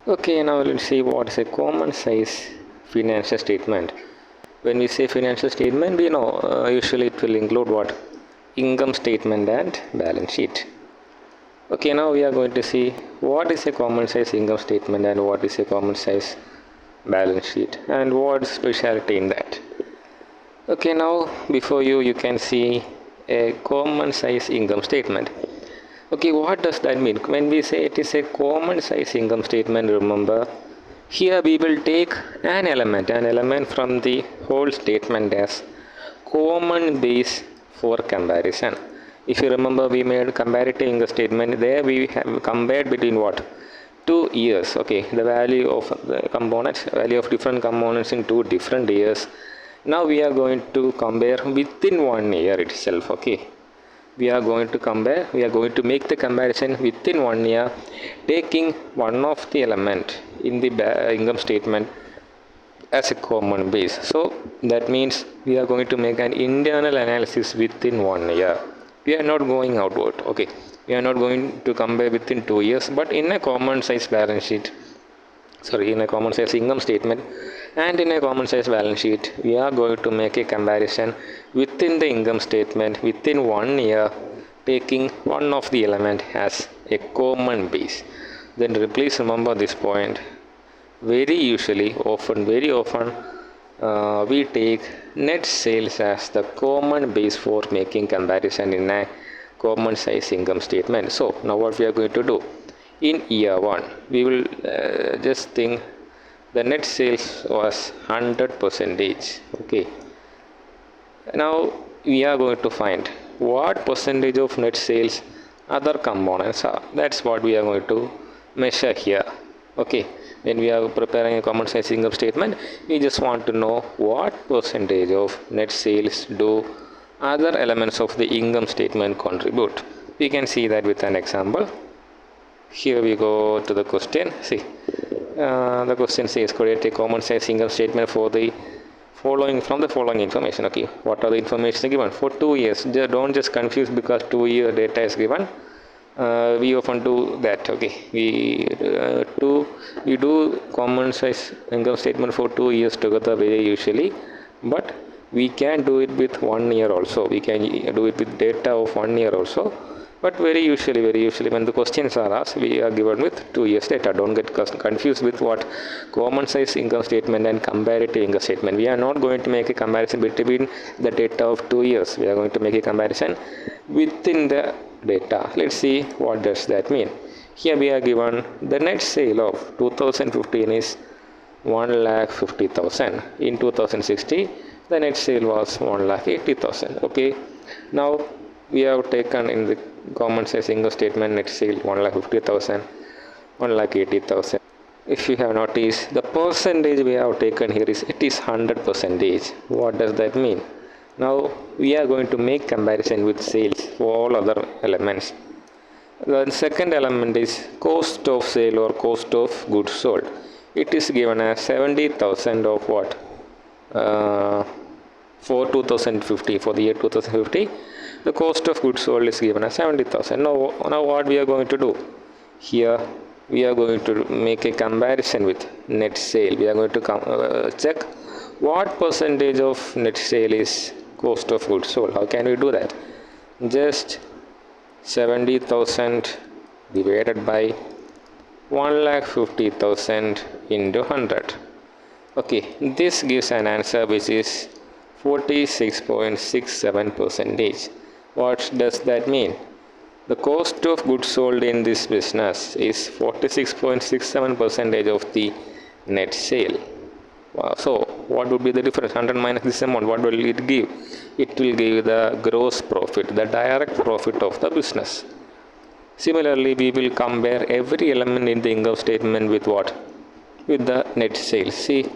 Okay, now let's see what is a common size financial statement. When we say financial statement, we know usually it will include what? Income statement and balance sheet. Okay, now we are going to see what is a common size income statement and what is a common size balance sheet and what specialty in that. Okay, now before you can see a common size income statement. Okay, what does that mean? When we say it is a common size income statement, remember here we will take an element from the whole statement as common base for comparison. If you remember, we made comparative income statement. There we have compared between what? 2 years. Okay, the value of the components, value of different components in 2 different years. Now we are going to compare within 1 year itself. Okay, we are going to make the comparison within 1 year, taking one of the element in the income statement as a common base. So that means we are going to make an internal analysis within 1 year. We are not going outward. Okay, we are not going to compare within 2 years, but in a common size balance sheet, in a common size income statement and in a common size balance sheet, we are going to make a comparison within the income statement within 1 year, taking one of the element as a common base. Then please remember this point. Very often we take net sales as the common base for making comparison in a common size income statement. So now what we are going to do, in year 1 we will just think the net sales was 100%. Okay, now we are going to find what percentage of net sales other components are. That's what we are going to measure here. Okay, when we are preparing a common size income statement, we just want to know what percentage of net sales do other elements of the income statement contribute. We can see that with an example. Here we go to the question. See, the question says create a common size income statement for the following information. Okay, what are the information given for 2 years? Don't just confuse because 2 year data is given. We often do that. Okay, we do common size income statement for 2 years together very usually, but we can do it with 1 year also. We can do it with data of 1 year also, but very usually when the questions are asked, we are given with 2 years data. Don't get confused with what common size income statement and comparative income statement. We are not going to make a comparison between the data of 2 years. We are going to make a comparison within the data. Let's see what does that mean. Here we are given the net sale of 2015 is 1,50,000. In 2060 the net sale was 1,80,000. Okay, now we have taken in the common size income statement net sale 1,50,000, 1,80,000. If you have noticed, the percentage we have taken here is 100%. What does that mean? Now we are going to make comparison with sales for all other elements. The second element is cost of sale or cost of goods sold. It is given as 70,000 of what? For 2050, for the year 2050, the cost of goods sold is given as 70,000. Now what we are going to do? Here we are going to make a comparison with net sale. We are going to check what percentage of net sale is cost of goods sold. How can we do that? Just 70,000 divided by 1,50,000 into 100. Okay, this gives an answer which is 46.67%. What does that mean? The cost of goods sold in this business is 46.67% of the net sale. So what would be the difference? 100 minus this amount, what will it give? It will give the gross profit, the direct profit of the business. Similarly, we will compare every element in the income statement with what? With the net sales. See,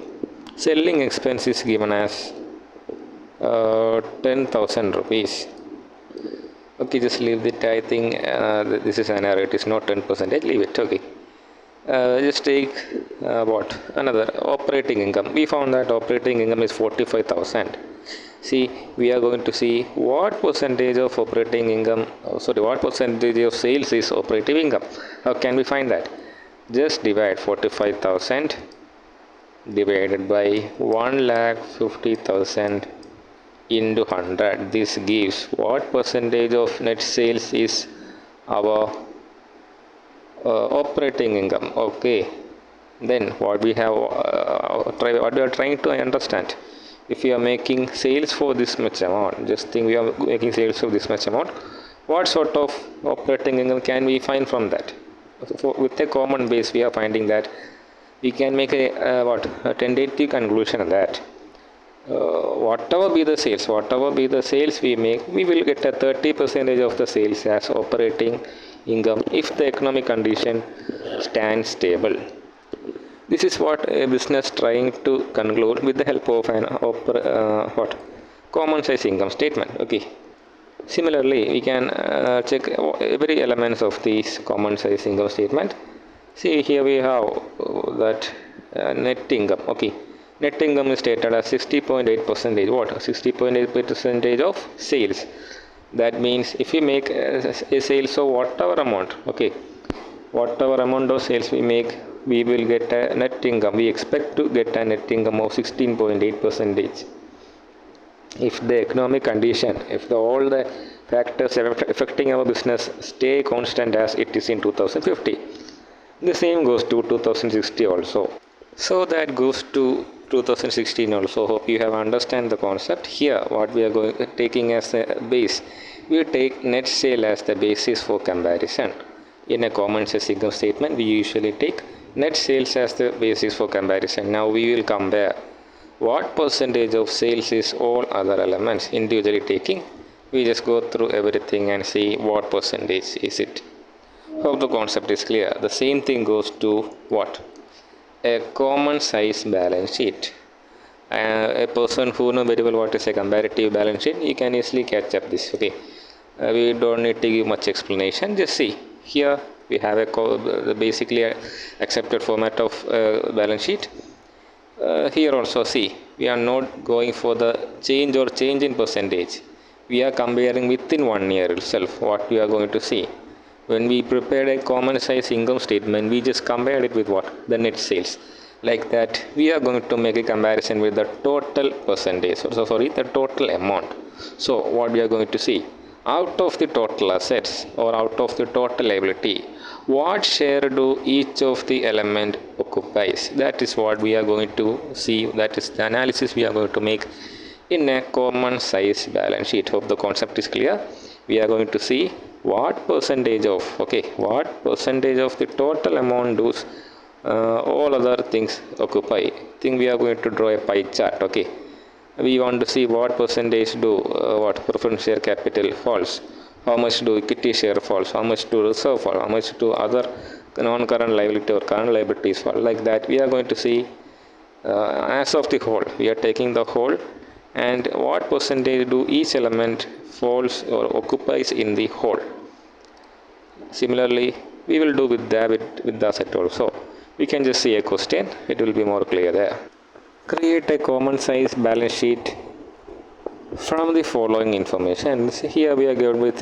selling expense is given as 10,000 rupees. Okay, just leave it. I think this is an error. It is not 10%. Leave it. Okay. Just take what? Another operating income. We found that operating income is 45,000. See, we are going to see what percentage of operating income, what percentage of sales is operating income. How can we find that? Just divide 45,000 divided by 1,50,000 into 100. This gives what percentage of net sales is our operating income. Okay, then what we have what we are trying to understand, if we are making sales for this much amount, just think we are making sales for this much amount, what sort of operating income can we find from that? So with a common base we are finding that we can make a tentative conclusion that whatever be the sales we make, we will get a 30% of the sales as operating income if the economic condition stands stable. This is what a business trying to conclude with the help of an common size income statement. Okay. Similarly, we can check every elements of this common size income statement. See, here we have that net income. Okay, net income is stated as 60.8%. What? 60.8% of sales. That means if we make a sales of whatever amount, okay, whatever amount of sales we make, we will get a net income. We expect to get a net income of 16.8%. If the economic condition, if all the factors affecting our business stay constant as it is in 2050, the same goes to 2060 also. So that goes to 2016 also. Hope you have understand the concept. Here what we are taking as a base, we take net sale as the basis for comparison. In a common sense income statement, we usually take net sales as the basis for comparison. Now we will compare what percentage of sales is all other elements individually taking. We just go through everything and see what percentage is it. Hope the concept is clear. The same thing goes to what? A common size balance sheet. A person who knows very well what is a comparative balance sheet, you can easily catch up this. Okay, we don't need to give much explanation. Just see here we have a basically accepted format of balance sheet. Here also see, we are not going for the change in percentage. We are comparing within 1 year itself what we are going to see. When we prepared a common size income statement, we just compared it with what? The net sales. Like that, we are going to make a comparison with the total percentage. The total amount. So what we are going to see? Out of the total assets or out of the total liability, what share do each of the element occupies? That is what we are going to see. That is the analysis we are going to make in a common size balance sheet. Hope the concept is clear. We are going to see what percentage of the total amount does all other things occupy. I think we are going to draw a pie chart. Okay, we want to see what percentage do preference share capital falls, how much do equity share falls, how much do reserve fall, how much do other non-current liability or current liabilities fall. Like that, we are going to see as of the whole. We are taking the whole and what percentage do each element falls or occupies in the whole. Similarly, we will do with the asset also. We can just see a question, it will be more clear there. Create a common size balance sheet from the following information. Here we are given with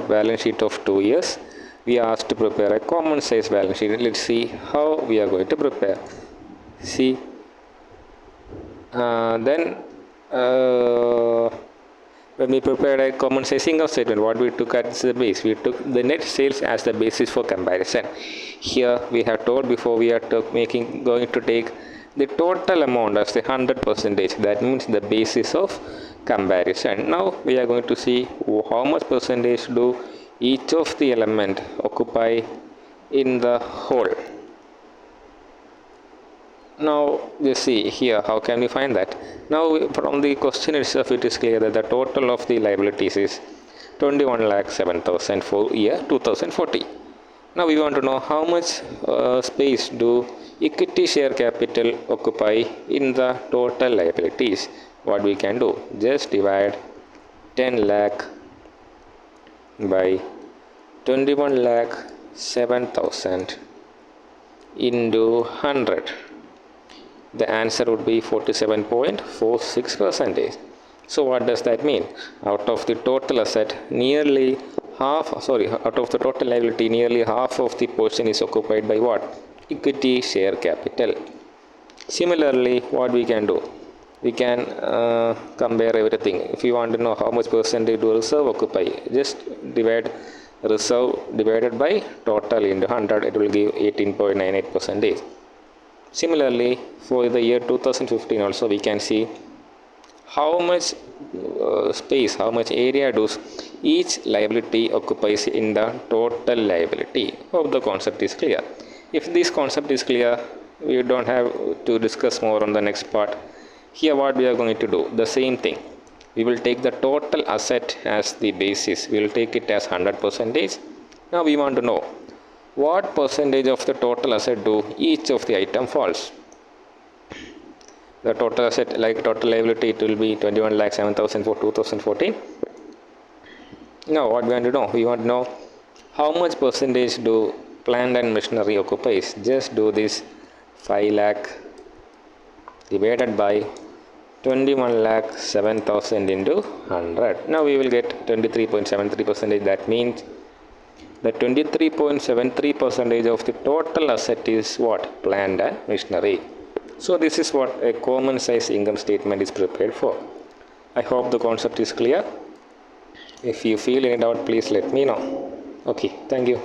balance sheet of 2 years. We are asked to prepare a common size balance sheet. Let's see how we are going to prepare. See, then when we prepared a common size income statement, what we took as the base? We took the net sales as the basis for comparison. Here we have told before we are going to take the total amount as the 100%. That means the basis of comparison. Now we are going to see how much percentage do each of the element occupy in the whole. Now you see here, how can we find that? Now from the question itself it is clear that the total of the liabilities is 21,07,000 for year 2040. Now we want to know how much space do equity share capital occupy in the total liabilities. What we can do, just divide 10 lakh by 21,07,000 into 100. The answer would be 47.46%. So what does that mean? Out of the total asset, out of the total liability, nearly half of the portion is occupied by what? equity share capital. Similarly, what we can do? We can compare everything. If you want to know how much percentage do reserve occupy, just divide reserve divided by total into 100, it will give 18.98 percentage. Similarly, for the year 2015 also we can see how much space, how much area does each liability occupies in the total liability. Hope the concept is clear. If this concept is clear, we don't have to discuss more on the next part. Here what we are going to do, the same thing. We will take the total asset as the basis. We will take it as 100%. Now we want to know what percentage of the total asset do each of the item falls. The total asset, like total liability, it will be 21,07,000 for 2014. Now what we want to know? We want to know how much percentage do plant and machinery occupies. Just do this 5 lakh divided by 21,07,000 into 100. Now we will get 23.73 percentage. That means the 23.73 percentage of the total asset is what? Plant and machinery. So this is what a common size income statement is prepared for. I hope the concept is clear. If you feel any doubt, please let me know. Okay, thank you.